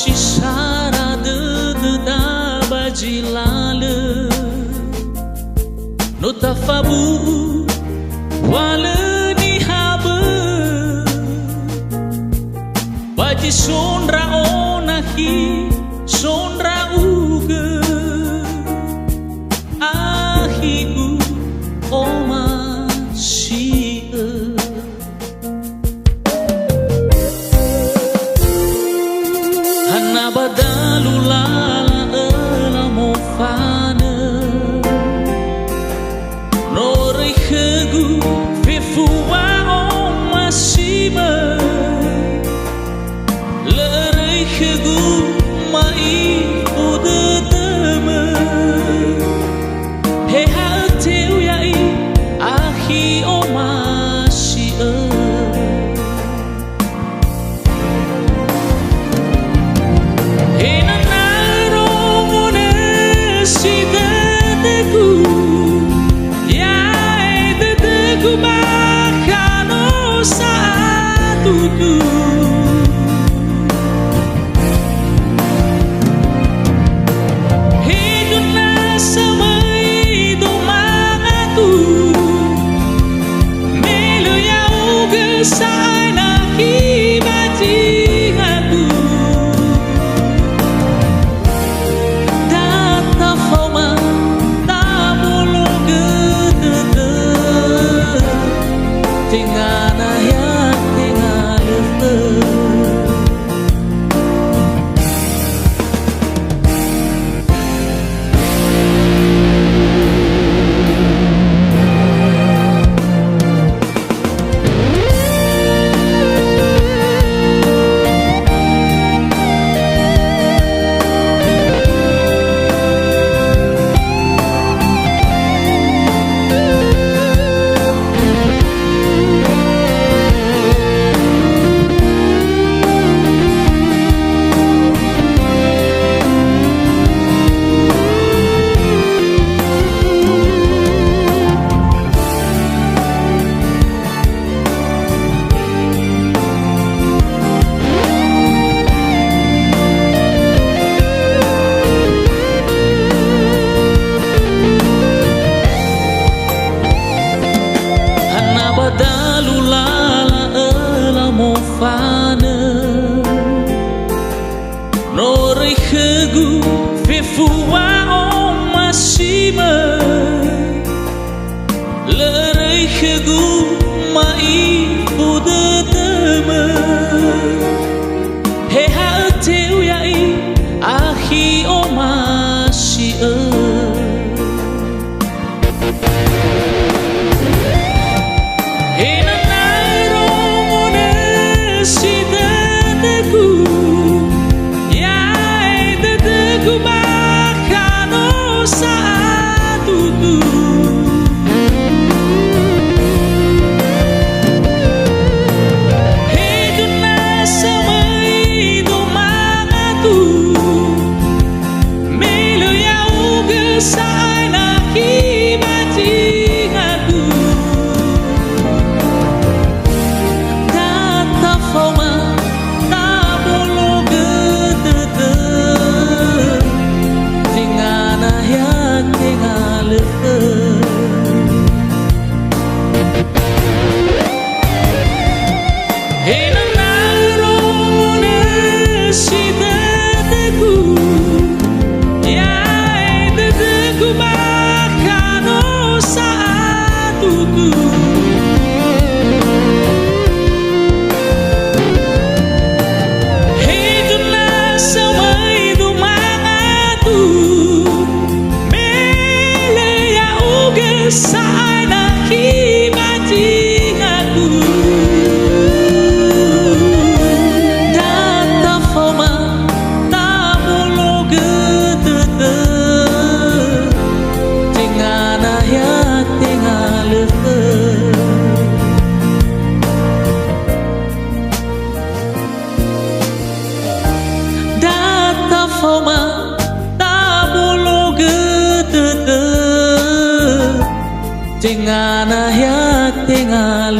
și sara de da bagilale no ta fabu wala ni habe bati sonra onahi sonra uge ahiku oma shi hana badalu lala la mofana no reikhegu fefuwa oma shima le reikhegu mai udeteme he ha teu yai ahi oma shi no reikhegu fefuwa oma shima le reikhegu mai udeteme he ha teu yai ahi oma shi Dengan ayat tinggal